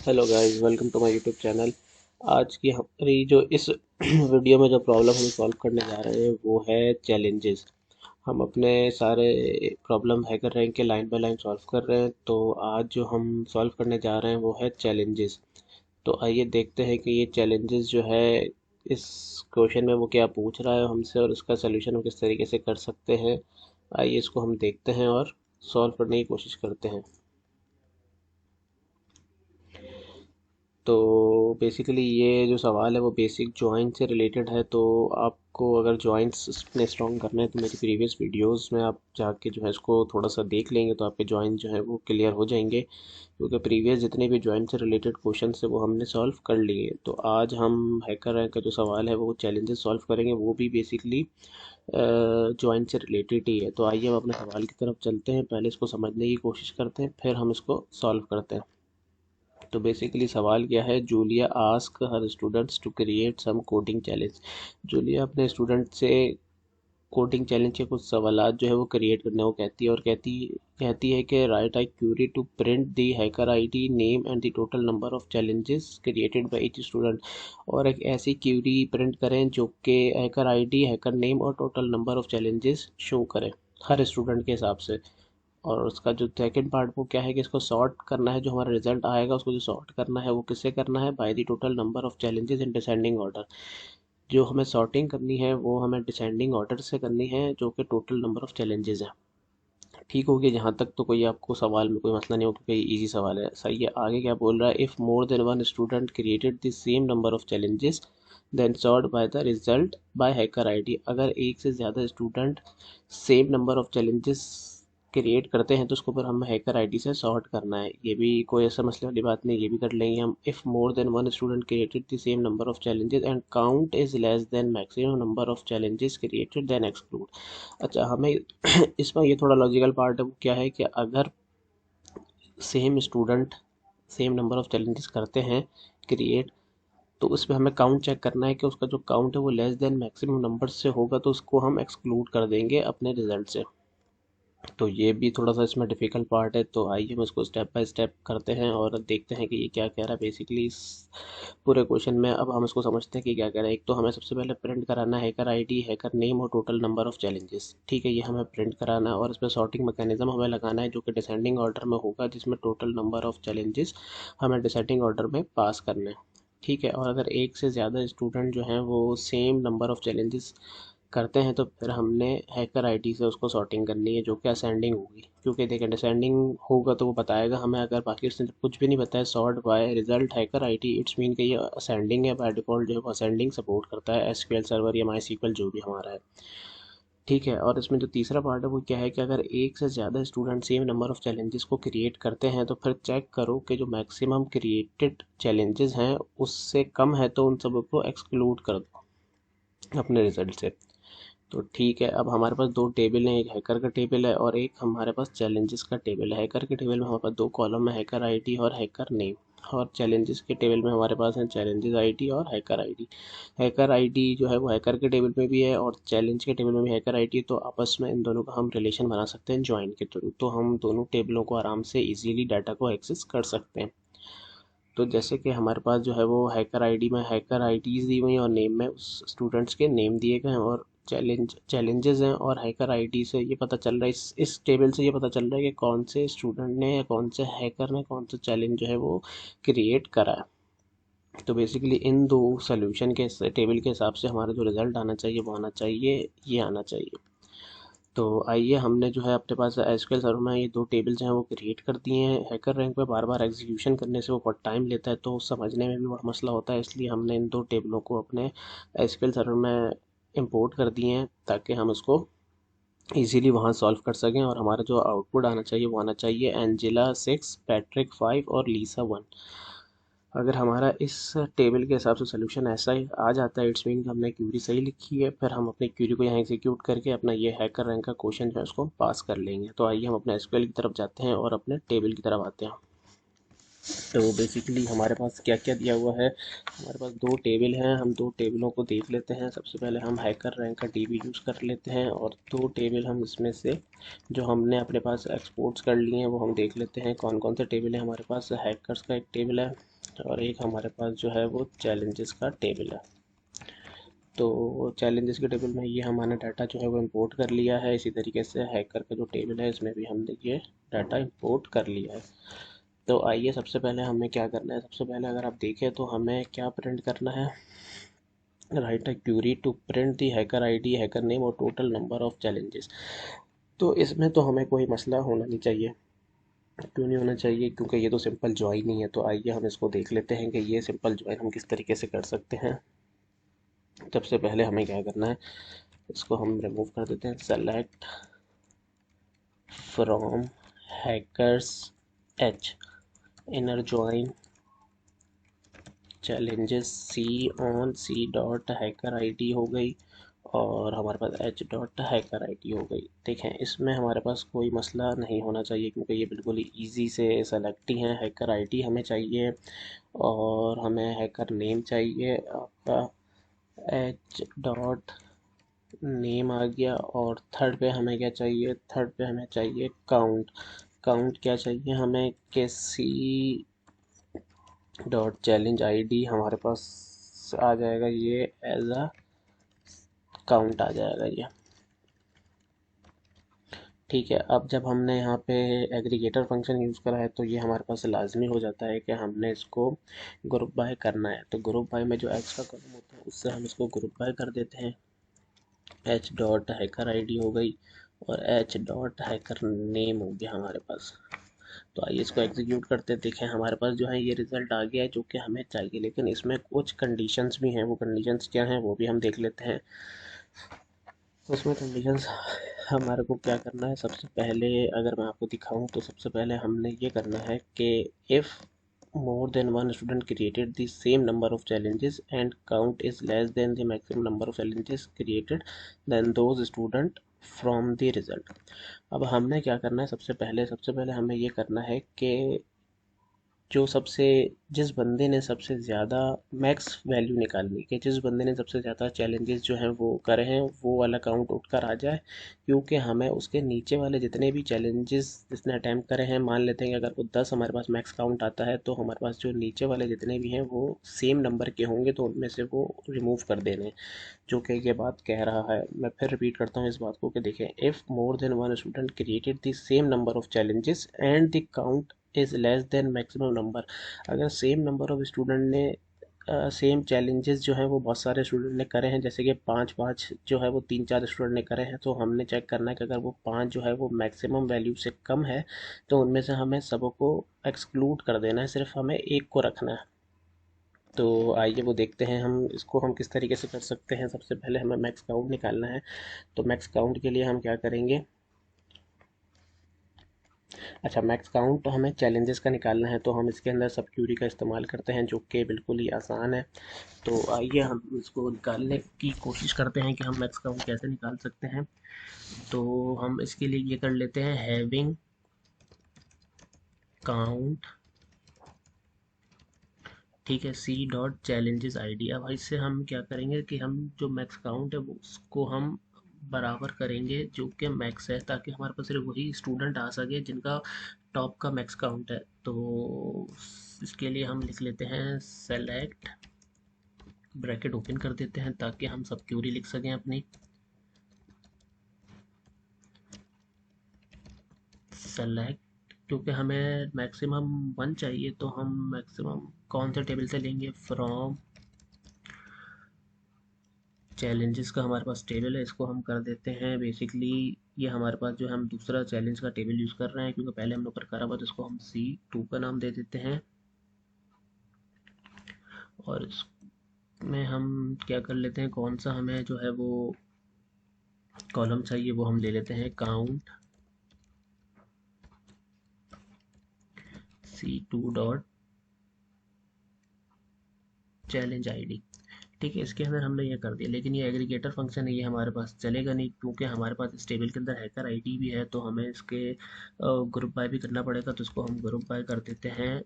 Hello guys, welcome to my YouTube channel. आज की हमारी जो इस वीडियो में जो प्रॉब्लम हम सॉल्व करने जा रहे हैं वो है चैलेंजेस। हम अपने सारे प्रॉब्लम हैकर रैंक के लाइन बाय लाइन सॉल्व कर रहे हैं, तो आज जो हम सॉल्व करने जा रहे हैं वो है चैलेंजेस। तो आइए देखते हैं कि ये चैलेंजेस जो है इस क्वेश्चन में वो क्या पूछ रहा है हमसे और इसका सलूशन हम किस तरीके से कर सकते हैं। आइए इसको हम देखते हैं और सॉल्व करने की कोशिश करते हैं। तो बेसिकली ये जो सवाल है वो बेसिक जॉइंट से रिलेटेड है। तो आपको अगर जॉइंट्स इतने स्ट्रॉन्ग करना है तो मेरी प्रीवियस वीडियोस में आप जाके जो है इसको थोड़ा सा देख लेंगे तो आपके जॉइंट जो है वो क्लियर हो जाएंगे, क्योंकि प्रीवियस जितने भी जॉइंट से रिलेटेड क्वेश्चन है वो हमने सॉल्व कर लिए। तो आज हम हैकर रैंक का जो सवाल है वो चैलेंजेस सॉल्व करेंगे, वो भी बेसिकली जॉइंट से रिलेटेड ही है। तो आइए हम अपने सवाल की तरफ चलते हैं, पहले इसको समझने की कोशिश करते हैं फिर हम इसको सॉल्व करते हैं। तो बेसिकली सवाल क्या है, Julia ask her students to create some coding challenge. Julia अपने स्टूडेंट से कोडिंग चैलेंज के कुछ सवालात जो है वो क्रिएट करने को कहती है और कहती है कि write a query to print the hacker ID name and the total number of challenges created by each student. और एक ऐसी क्यूरी प्रिंट करें जो कि हैकर आईडी, हैकर नेम और total number of challenges show करे हर स्टूडेंट के हिसाब से। और उसका जो सेकंड पार्ट वो क्या है कि इसको सॉर्ट करना है, जो हमारा रिजल्ट आएगा उसको जो सॉर्ट करना है वो किससे करना है, by the total number of challenges in descending order. जो हमें सॉर्टिंग करनी है वो हमें डिसेंडिंग ऑर्डर से करनी है, जो कि टोटल नंबर ऑफ चैलेंजेस है। ठीक होगी जहाँ तक, तो कोई आपको सवाल में कोई मसला नहीं हो, क्योंकि इजी सवाल है। सही है। आगे क्या बोल रहा है, if more than one student created the same number of challenges then sort by the result by hacker ID. अगर एक से ज़्यादा student same number of challenges create करते हैं तो उसको पर हम हैकर आईडी से सॉर्ट करना है। ये भी कोई ऐसा मसले वाली बात नहीं, ये भी कर लेंगे हम। If more than one student created the same number of challenges and count is less than maximum number of challenges created then exclude. अच्छा, हमें इसमें ये थोड़ा लॉजिकल पार्ट है, वो क्या है कि अगर same student same number of challenges करते हैं क्रिएट, तो उसमें हमें काउंट चेक करना है कि उसका जो काउंट है वो लेस देन मैक्सिमम नंबर से होगा, तो उसको हम एक्सक्लूड कर देंगे अपने रिजल्ट से। तो ये भी थोड़ा सा इसमें डिफ़िकल्ट पार्ट है। तो आइए हम इसको स्टेप बाय स्टेप करते हैं और देखते हैं कि ये क्या कह रहा है बेसिकली इस पूरे क्वेश्चन में। अब हम इसको समझते हैं कि क्या कह रहा है। एक तो हमें सबसे पहले प्रिंट कराना है हैकर आईडी, हैकर नेम और टोटल नंबर ऑफ चैलेंजेस। ठीक है, ये हमें प्रिंट कराना है और इसमें सॉर्टिंग मैकेनिज्म हमें लगाना है जो कि डिसेंडिंग ऑर्डर में होगा, जिसमें टोटल नंबर ऑफ चैलेंजेस हमें डिसेंडिंग ऑर्डर में पास करना है। ठीक है, और अगर एक से ज़्यादा स्टूडेंट जो हैं वो सेम नंबर ऑफ चैलेंजेस करते हैं तो फिर हमने हैकर आईडी से उसको सॉर्टिंग करनी है, जो कि असेंडिंग होगी। क्योंकि देखिए डिसेंडिंग होगा तो वो बताएगा हमें, अगर बाकी उसने कुछ भी नहीं बताया sort by result hacker ID, it's mean कि ये असेंडिंग है। बाय डिफॉल्ट जो है वो असेंडिंग सपोर्ट करता है एसक्यूएल सर्वर या माई सीक्वल जो भी हमारा है। ठीक है, और इसमें जो तीसरा पार्ट है वो क्या है कि अगर एक से ज़्यादा student same number of challenges को क्रिएट करते हैं तो फिर चेक करो कि जो मैक्सिमम क्रिएटेड चैलेंजेस हैं उससे कम है तो उन सबको एक्सक्लूड कर दो अपने रिजल्ट से। तो ठीक है, अब हमारे पास दो टेबल हैं, एक हैकर का टेबल है और एक हमारे पास चैलेंजेस का टेबल है। हैकर के टेबल में हमारे पास दो कॉलम है, हैकर आईडी और हैकर नेम। और चैलेंजेस के टेबल में हमारे पास है चैलेंजेस आईडी और हैकर आईडी। हैकर आईडी जो है वो हैकर के टेबल में भी है और चैलेंज के टेबल में भी हैकर आईडी है, तो आपस में इन दोनों का हम रिलेशन बना सकते हैं ज्वाइन के थ्रू। तो हम दोनों टेबलों को आराम से इजीली डाटा को एक्सेस कर सकते हैं। तो जैसे कि हमारे पास जो है वो हैकर आईडी में हैकर आईडीज़ दी हुई हैं और नेम में उस स्टूडेंट्स के नेम दिए गए हैं, और चैलेंजेस हैं। और हैकर आईडी से ये पता चल रहा है, इस टेबल से ये पता चल रहा है कि कौन से स्टूडेंट ने या कौन से हैकर ने कौन सा चैलेंज जो है वो क्रिएट करा है। तो बेसिकली इन दो सोल्यूशन के टेबल के हिसाब से हमारा जो रिज़ल्ट आना चाहिए वो आना चाहिए, ये आना चाहिए। तो आइए, हमने जो है अपने पास एसक्यूएल सर्वर में ये दो टेबल्स हैं वो क्रिएट कर दिए हैं। हैकर रैंक पे बार बार एग्जीक्यूशन करने से वो बहुत टाइम लेता है, तो समझने में भी बड़ा मसला होता है, इसलिए हमने इन दो टेबलों को अपने एसक्यूएल सर्वर में इंपोर्ट कर दिए हैं ताकि हम इसको इजीली वहाँ सॉल्व कर सकें। और हमारा जो आउटपुट आना चाहिए वो आना चाहिए एंजेला 6, पैट्रिक 5 और लीसा 1। अगर हमारा इस टेबल के हिसाब से सोल्यूशन ऐसा ही आ जाता है, इट्स मीन कि हमने क्यूरी सही लिखी है, फिर हम अपनी क्यूरी को यहाँ एग्जीक्यूट करके अपना ये हैकर रैंक का क्वेश्चन जो है उसको पास कर लेंगे। तो आइए हम अपने एसक्यूएल की तरफ जाते हैं और अपने टेबल की तरफ आते हैं। तो बेसिकली हमारे पास क्या क्या दिया हुआ है, हमारे पास दो टेबल हैं, हम दो टेबलों को देख लेते हैं। सबसे पहले हम हैकर रैंक का डीबी यूज़ कर लेते हैं और दो टेबल हम इसमें से जो हमने अपने पास एक्सपोर्ट्स कर लिए हैं वो हम देख लेते हैं कौन कौन से टेबल है हमारे पास। हैकर्स का एक टेबल है और एक हमारे पास जो है वो चैलेंजेस का टेबल है। तो चैलेंजेस के टेबल में ये हमने डाटा जो है वो इंपोर्ट कर लिया है। इसी तरीके से हैकर का जो टेबल है इसमें भी हमने ये डाटा इंपोर्ट कर लिया है। तो आइए सबसे पहले हमें क्या करना है। सबसे पहले अगर आप देखें तो हमें क्या प्रिंट करना है, write a query to print the hacker ID, hacker name और टोटल नंबर ऑफ चैलेंजेस। तो इसमें तो हमें कोई मसला होना नहीं चाहिए। क्यों नहीं होना चाहिए? क्योंकि ये तो सिंपल ज्वाइन ही है। तो आइए हम इसको देख लेते हैं कि ये सिंपल ज्वाइन हम किस तरीके से कर सकते हैं। सबसे पहले हमें क्या करना है, इसको हम रिमूव कर देते हैं। Select from hackers h inner join challenges c on c dot hacker ID हो गई और हमारे पास एच डॉट हैकर आईडी हो गई। देखें इसमें हमारे पास कोई मसला नहीं होना चाहिए क्योंकि ये बिल्कुल ही ईजी से सेलेक्ट ही है। हैकर आईडी हमें चाहिए और हमें हैकर नेम चाहिए आपका, एच डॉट नेम आ गया। और थर्ड पे हमें क्या चाहिए, थर्ड पे हमें चाहिए काउंट। काउंट क्या चाहिए हमें कि सी डॉट चैलेंज आईडी हमारे पास आ जाएगा, ये एज अ काउंट आ जाएगा ये। ठीक है, अब जब हमने यहाँ पे एग्रीगेटर फंक्शन यूज़ करा है तो ये हमारे पास लाजमी हो जाता है कि हमने इसको ग्रुप बाय करना है। तो ग्रुप बाय में जो एच का कॉलम होता है उससे हम इसको ग्रुप बाय कर देते हैं। एच डॉट हैकर आईडी हो गई और एच डॉट हैकर नेम हो गया हमारे पास। तो आइए इसको एग्जीक्यूट करते देखें। हमारे पास जो है ये रिज़ल्ट आ गया है जो कि हमें चाहिए, लेकिन इसमें कुछ कंडीशंस भी हैं। वो कंडीशंस क्या हैं वो भी हम देख लेते हैं। उसमें कंडीशंस हमारे को क्या करना है, सबसे पहले अगर मैं आपको दिखाऊं तो सबसे पहले हमने ये करना है कि if more than one student created the same number of challenges and count is less than the maximum number of challenges created, then those student from the result। अब हमने क्या करना है, सबसे पहले हमें ये करना है कि जो सबसे जिस बंदे ने सबसे ज़्यादा मैक्स वैल्यू निकालनी है, जिस बंदे ने सबसे ज़्यादा चैलेंजेस जो हैं वो करे हैं वो वाला काउंट उठकर आ जाए। क्योंकि हमें उसके नीचे वाले जितने भी चैलेंजेस जिसने अटैम्प्ट करे हैं, मान लेते हैं कि अगर वो 10 हमारे पास मैक्स काउंट आता है तो हमारे पास जो नीचे वाले जितने भी हैं वो सेम नंबर के होंगे तो उनमें से वो रिमूव कर देने हैं। जो कि ये बात कह रहा है, मैं फिर रिपीट करता हूँ इस बात को कि देखें, if more than one student created the same number of challenges and the count is less than maximum number. अगर सेम नंबर ऑफ स्टूडेंट ने सेम चैलेंजेस जो है वो बहुत सारे स्टूडेंट ने करे हैं, जैसे कि पाँच पाँच जो है वो तीन चार स्टूडेंट ने करे हैं, तो हमने चेक करना है कि अगर वो पाँच जो है वो मैक्सिमम वैल्यू से कम है तो उनमें से हमें सबको एक्सक्लूड कर देना है, सिर्फ हमें एक को रखना है। तो आइए वो देखते हैं हम इसको हम किस तरीके से कर सकते हैं। सबसे पहले हमें मैक्स काउंट निकालना है। तो मैक्स काउंट के लिए हम क्या करेंगे, अच्छा मैक्स काउंट हमें चैलेंजेस का निकालना है तो हम इसके अंदर सब क्यूरी का इस्तेमाल करते हैं जो कि बिल्कुल ही आसान है। तो आइए हम इसको निकालने की कोशिश करते हैं कि हम मैक्स काउंट कैसे निकाल सकते हैं। तो हम इसके लिए ये कर लेते हैं, हैविंग काउंट, ठीक है, सी डॉट चैलेंजेस आईडी। अब इससे हम क्या करेंगे कि हम जो मैक्स काउंट है वो उसको हम बराबर करेंगे जो कि मैक्स है, ताकि हमारे पास सिर्फ वही स्टूडेंट आ सके जिनका टॉप का मैक्स काउंट है। तो इसके लिए हम लिख लेते हैं सेलेक्ट, ब्रैकेट ओपन कर देते हैं ताकि हम सब क्यूरी लिख सकें अपनी। सेलेक्ट, क्योंकि हमें मैक्सिमम वन चाहिए तो हम मैक्सिमम कौन से टेबल से लेंगे, फ्रॉम चैलेंजेस का हमारे पास टेबल है, इसको हम कर देते हैं बेसिकली। ये हमारे पास जो है हम दूसरा चैलेंज का टेबल यूज़ कर रहे हैं क्योंकि पहले हमने ऊपर करा हुआ, तो इसको हम C2 का नाम दे देते हैं। और इसमें हम क्या कर लेते हैं, कौन सा हमें जो है वो कॉलम चाहिए वो हम ले लेते हैं, count C2 dot challenge ID. ठीक है, इसके अंदर हमने ये कर दिया, लेकिन ये एग्रीगेटर फंक्शन है, ये हमारे पास चलेगा नहीं क्योंकि हमारे पास इस टेबल के अंदर हैकर आईडी भी है, तो हमें इसके ग्रुप बाय भी करना पड़ेगा। तो इसको हम ग्रुप बाय कर देते हैं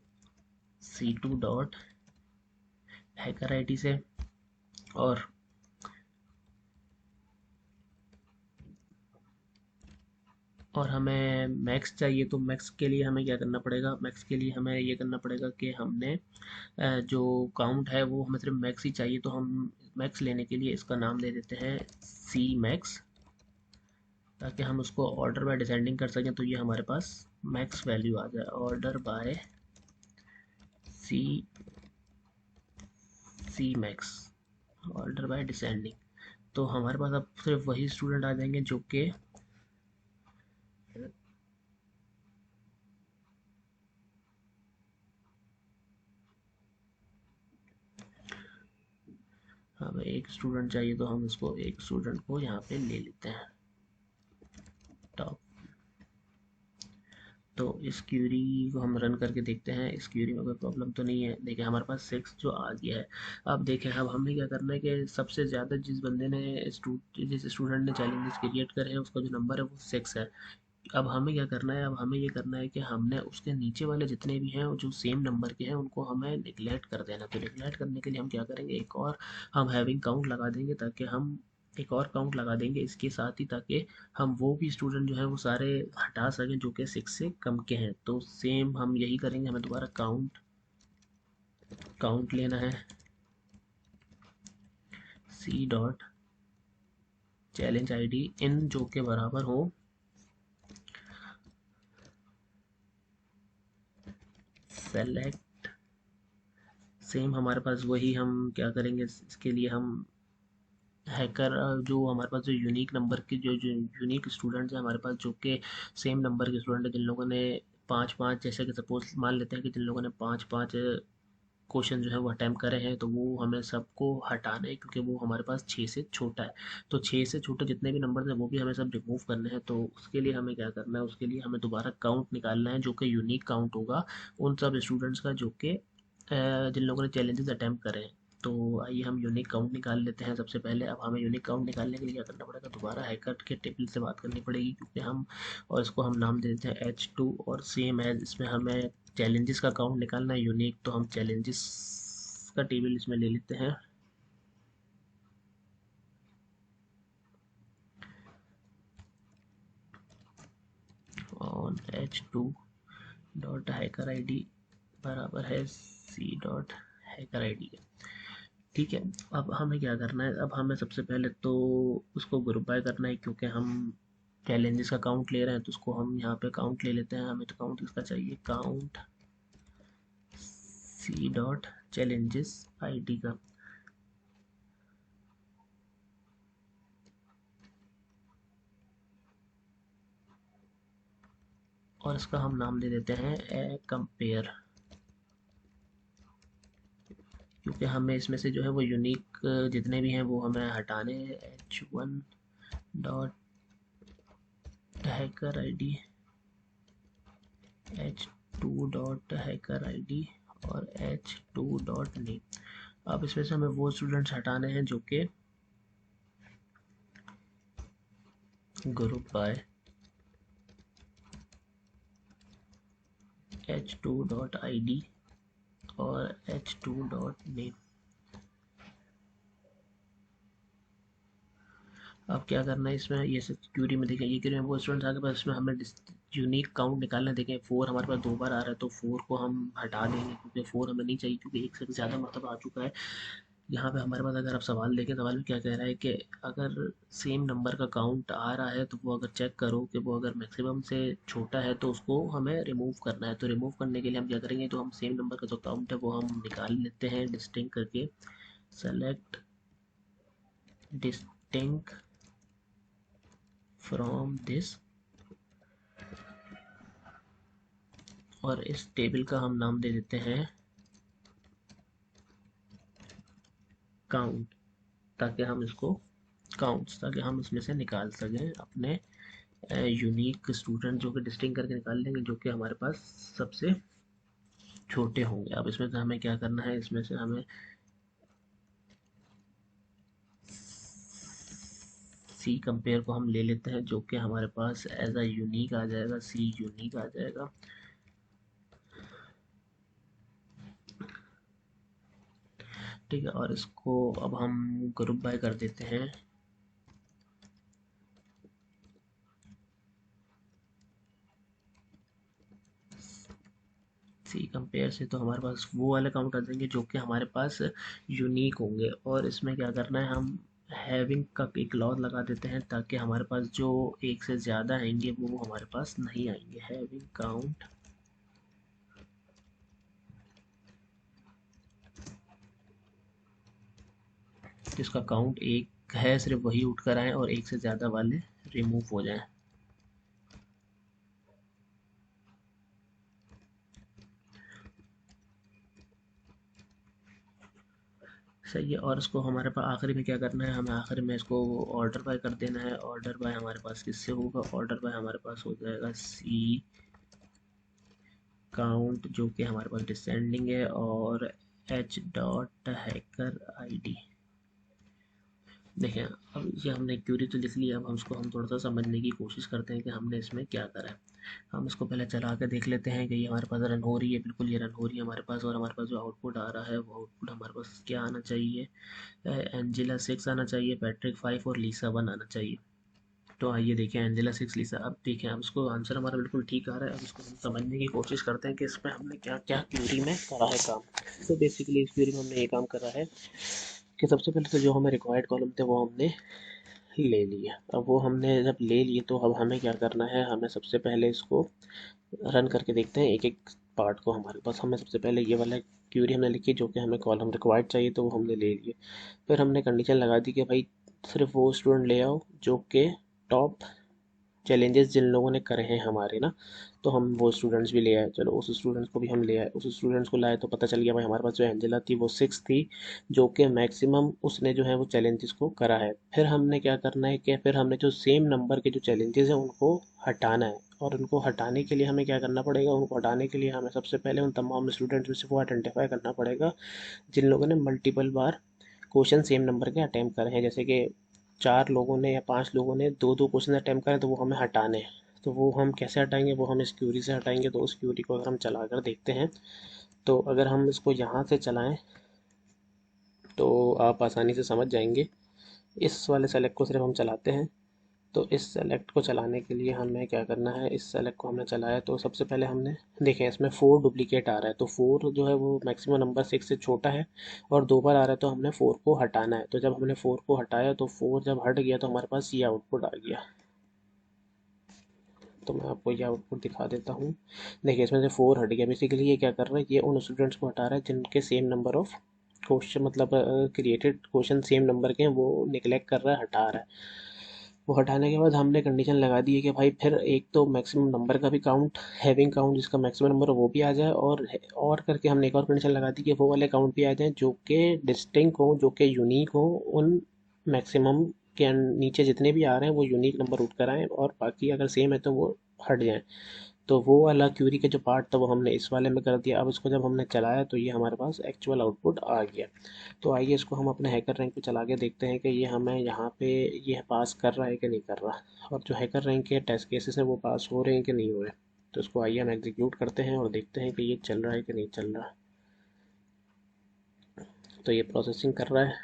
C2 डॉट हैकर आईडी से। और और हमें मैक्स चाहिए, तो मैक्स के लिए हमें क्या करना पड़ेगा, मैक्स के लिए हमें ये करना पड़ेगा कि हमने जो काउंट है वो हमें सिर्फ मैक्स ही चाहिए, तो हम मैक्स लेने के लिए इसका नाम दे देते हैं सी मैक्स, ताकि हम उसको ऑर्डर बाय डिसेंडिंग कर सकें। तो ये हमारे पास मैक्स वैल्यू आ जाए, order by c, c max, order by descending. तो हमारे पास अब सिर्फ वही स्टूडेंट आ जाएंगे जो कि हमें एक स्टूडेंट चाहिए, तो हम इसको एक स्टूडेंट को यहाँ पे ले लेते हैं टॉप। तो इस क्यूरी को हम रन करके देखते हैं, इस क्यूरी में कोई प्रॉब्लम तो नहीं है। देखिए हमारे पास 6 जो आ गया है। अब देखें, अब हमें क्या करना है कि सबसे ज़्यादा जिस बंदे ने जिस स्टूडेंट ने चैलेंजेस क्रिएट करे हैं उसका जो नंबर है वो 6 है। अब हमें क्या करना है, अब हमें ये करना है कि हमने उसके नीचे वाले जितने भी हैं जो सेम नंबर के हैं उनको हमें निगलेक्ट कर देना। तो निगलेक्ट करने के लिए हम क्या करेंगे, एक और हम हैविंग काउंट लगा देंगे, ताकि हम एक और काउंट लगा देंगे इसके साथ ही, ताकि हम वो भी स्टूडेंट जो है वो सारे हटा सकें जो कि 6 से कम के हैं। तो सेम हम यही करेंगे, हमें दोबारा काउंट काउंट लेना है, c dot challenge ID in जो के बराबर हो सेलेक्ट। सेम हमारे पास वही हम क्या करेंगे, इसके लिए हम हैकर जो हमारे पास जो यूनिक नंबर के जो यूनिक स्टूडेंट्स हैं हमारे पास, जो कि सेम नंबर के स्टूडेंट हैं, जिन लोगों ने पाँच पाँच, जैसे कि सपोज मान लेते हैं कि जिन लोगों ने पाँच पाँच क्वेश्चन जो है वो अटैम्प्ट करे हैं, तो वो हमें सबको हटाना है, क्योंकि वो हमारे पास 6 से छोटा है। तो 6 से छोटे जितने भी नंबर हैं वो भी हमें सब रिमूव करने हैं। तो उसके लिए हमें क्या करना है, उसके लिए हमें दोबारा काउंट निकालना है जो कि यूनिक काउंट होगा उन सब स्टूडेंट्स का जो कि जिन लोगों ने चैलेंजेस अटैम्प्ट करे हैं। तो आइए हम यूनिक काउंट निकाल लेते हैं सबसे पहले। अब हमें यूनिक काउंट निकालने के लिए क्या करना पड़ेगा, दोबारा हैकर के टेबल से बात करनी पड़ेगी, क्योंकि हम और इसको हम नाम दे देते हैं H2, और सेम एज इसमें हमें चैलेंजेस का काउंट निकालना है यूनिक, तो हम चैलेंजेस का टेबल इसमें ले लेते हैं। On H2 dot hacker ID बराबर है सी डॉट हैकर आईडी। ठीक है। अब हमें क्या करना है, अब हमें सबसे पहले तो उसको ग्रुप बाय करना है, क्योंकि हम चैलेंजेस का काउंट ले रहे हैं, तो उसको हम यहाँ पे काउंट ले लेते हैं। हमें तो काउंट इसका चाहिए, count c dot challenges ID का, और इसका हम नाम दे देते हैं ए कंपेयर, क्योंकि हमें इसमें से जो है वो यूनिक जितने भी हैं वो हमें हटाने हैं। H1 dot hacker ID, H2 dot hacker ID और H2 डॉट नेम। अब इसमें से हमें वो स्टूडेंट्स हटाने हैं जो कि group by H2 dot ID और H2 डॉट नेम। अब क्या करना है इसमें, ये क्यूरी में देखें, ये क्यूरी में वो स्टूडेंट्स आगे पास, इसमें हमें यूनिक काउंट निकालना है। देखें 4 हमारे पास 2 बार आ रहा है, तो 4 को हम हटा देंगे, क्योंकि 4 हमें नहीं चाहिए, क्योंकि एक से ज़्यादा मतलब आ चुका है। यहाँ पे हमारे पास अगर आप सवाल देखें, सवाल में क्या कह रहा है कि अगर सेम नंबर का काउंट आ रहा है, तो वो अगर चेक करो कि वो अगर मैक्सिमम से छोटा है तो उसको हमें रिमूव करना है। तो रिमूव करने के लिए हम क्या करेंगे, तो हम सेम नंबर का जो काउंट है वो हम निकाल लेते हैं डिस्टिंक्ट करके, सेलेक्ट डिस्टिंक्ट फ्रॉम दिस, और इस टेबल का हम नाम दे देते हैं काउंट, ताकि हम इसको काउंट्स, ताकि हम इसमें से निकाल सकें अपने यूनिक स्टूडेंट, जो कि डिस्टिंग करके निकाल लेंगे, जो कि हमारे पास सबसे छोटे होंगे। अब इसमें से हमें क्या करना है, इसमें से हमें सी कंपेयर को हम ले लेते हैं, जो कि हमारे पास एज अ यूनिक आ जाएगा, सी यूनिक आ जाएगा। ठीक है, और इसको अब हम ग्रुप बाय कर देते हैं सी कंपेयर से तो हमारे पास वो वाले काउंट आ जाएंगे जो कि हमारे पास यूनिक होंगे। और इसमें क्या करना है, हम हैविंग का एक क्लॉज लगा देते हैं ताकि हमारे पास जो एक से ज़्यादा आएंगे वो हमारे पास नहीं आएंगे। हैविंग काउंट जिसका काउंट एक है सिर्फ वही उठ कर आए और एक से ज़्यादा वाले रिमूव हो जाएं। सही है। और इसको हमारे पास आखिरी में क्या करना है, हमें आखिरी में इसको ऑर्डर बाय कर देना है। ऑर्डर बाय हमारे पास किससे होगा, ऑर्डर बाय हमारे पास हो जाएगा सी काउंट जो कि हमारे पास डिसेंडिंग है, और एच डॉट हैकर आईडी। देखें, अब ये हमने क्यूरी तो लिख लिया, अब हम थोड़ा सा समझने की कोशिश करते हैं कि हमने इसमें क्या करा है। हम इसको पहले चला के देख लेते हैं कि ये हमारे पास रन हो रही है। बिल्कुल ये रन हो रही है हमारे पास, और हमारे पास जो आउटपुट आ रहा है वो आउटपुट हमारे पास क्या आना चाहिए, एंजिला 6 आना चाहिए, पैट्रिक 5 और लीसा 1 आना चाहिए। तो आइए देखें, एंजेला 6 लीसा। अब देखें, अब इसको आंसर हमारा बिल्कुल ठीक आ रहा है। अब इसको हम समझने की कोशिश करते हैं कि इसमें हमने क्या क्या क्यूरी में करा है काम। तो बेसिकली इस क्यूरी में हमने ये काम करा है कि सबसे पहले तो जो हमें रिक्वायर्ड कॉलम थे वो हमने ले लिए। अब वो हमने जब ले लिए तो अब हमें क्या करना है, हमें सबसे पहले इसको रन करके देखते हैं एक एक पार्ट को। हमारे पास हमें सबसे पहले ये वाला क्यूरी हमने लिखी जो कि हमें कॉलम रिक्वायर्ड चाहिए, तो वो हमने ले लिए। फिर हमने कंडीशन लगा दी कि भाई सिर्फ वो स्टूडेंट ले आओ जो कि टॉप चैलेंजेस जिन लोगों ने करे हैं हमारे ना, तो हम वो स्टूडेंट्स भी ले आए। चलो उस स्टूडेंट्स को भी हम ले आए, उस स्टूडेंट्स को लाए तो पता चल गया भाई हमारे पास जो एंजेला थी वो 6 थी, जो कि मैक्सिमम उसने जो है वो चैलेंजेस को करा है। फिर हमने क्या करना है कि फिर हमने जो सेम नंबर के जो चैलेंजेस हैं उनको हटाना है। और उनको हटाने के लिए हमें क्या करना पड़ेगा, उनको हटाने के लिए हमें सबसे पहले उन तमाम स्टूडेंट्स में से वो आइडेंटिफाई करना पड़ेगा जिन लोगों ने मल्टीपल बार क्वेश्चन सेम नंबर के अटैम्प्ट करे हैं। जैसे कि 4 लोगों ने या 5 लोगों ने 2-2 क्वेश्चन अटैम्प्ट करे, तो वो हमें हटाने हैं। तो वो हम कैसे हटाएंगे, वो हम इस क्यूरी से हटाएंगे। तो उस क्यूरी को अगर हम चला कर देखते हैं, तो अगर हम इसको यहाँ से चलाएं तो आप आसानी से समझ जाएंगे। इस वाले सेलेक्ट को सिर्फ हम चलाते हैं। तो इस सेलेक्ट को चलाने के लिए हमें क्या करना है, इस सेलेक्ट को हमने चलाया तो सबसे पहले हमने देखें इसमें 4 डुप्लीकेट आ रहा है। तो 4 जो है वो मैक्सिमम नंबर 6 से छोटा है और 2 बार आ रहा है, तो हमने 4 को हटाना है। तो जब हमने 4 को हटाया तो 4 जब हट गया तो हमारे पास ये आउटपुट आ गया। तो मैं आपको ये आउटपुट दिखा देता हूँ। देखिए इसमें से 4 हट गया। बेसिकली ये क्या कर रहा है, ये उन स्टूडेंट्स को हटा रहा है जिनके सेम नंबर ऑफ क्वेश्चन मतलब क्रिएटेड क्वेश्चन सेम नंबर के हैं, वो निगलेक्ट कर रहा है, हटा रहा है। वो हटाने के बाद हमने कंडीशन लगा दी है कि भाई फिर एक तो मैक्सिमम नंबर का भी काउंट, हैविंग काउंट जिसका मैक्सिमम नंबर है वो भी आ जाए, और करके हमने एक और कंडीशन लगा दी कि वो वाले काउंट भी आ जाएं जो कि डिस्टिंक्ट हो, जो कि यूनिक हो। उन मैक्सिमम के नीचे जितने भी आ रहे हैं वो यूनिक नंबर उठ कर आएँ, और बाकी अगर सेम है तो वो हट जाएँ। तो वो वाला क्यूरी का जो पार्ट था वो हमने इस वाले में कर दिया। अब इसको जब हमने चलाया तो ये हमारे पास एक्चुअल आउटपुट आ गया। तो आइए इसको हम अपने हैकर रैंक पे चला के देखते हैं कि ये हमें यहाँ पे ये पास कर रहा है कि नहीं कर रहा, और जो हैकर रैंक के टेस्ट केसेस हैं वो पास हो रहे हैं कि नहीं हो रहे। तो इसको आइए हम एग्जीक्यूट करते हैं और देखते हैं कि ये चल रहा है कि नहीं चल रहा। तो ये प्रोसेसिंग कर रहा है।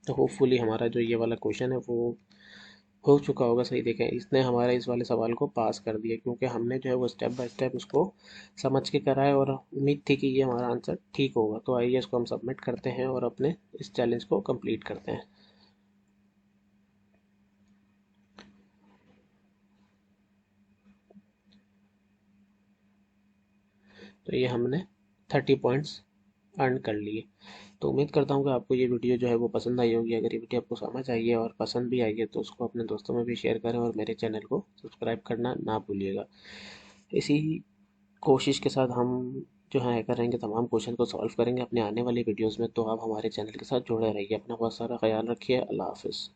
तो होपफुली हमारा जो ये वाला क्वेश्चन है वो हो चुका होगा। सही देखें, इसने हमारे इस वाले सवाल को पास कर दिया क्योंकि हमने जो है वो स्टेप बाय स्टेप उसको समझ के करा है, और उम्मीद थी कि ये हमारा आंसर ठीक होगा। तो आइए इसको हम सबमिट करते हैं और अपने इस चैलेंज को कंप्लीट करते हैं। तो ये हमने 30 पॉइंट्स अर्न कर लिए। तो उम्मीद करता हूँ कि आपको ये वीडियो जो है वो पसंद आई होगी। अगर ये वीडियो आपको समझ आई है और पसंद भी आई है तो उसको अपने दोस्तों में भी शेयर करें, और मेरे चैनल को सब्सक्राइब करना ना भूलिएगा। इसी कोशिश के साथ हम जो है कर रहेंगे, तमाम क्वेश्चन को सॉल्व करेंगे अपने आने वाली वीडियोस में। तो आप हमारे चैनल के साथ जुड़े रहिए। अपना बहुत सारा ख्याल रखिए। अल्लाह हाफिज़।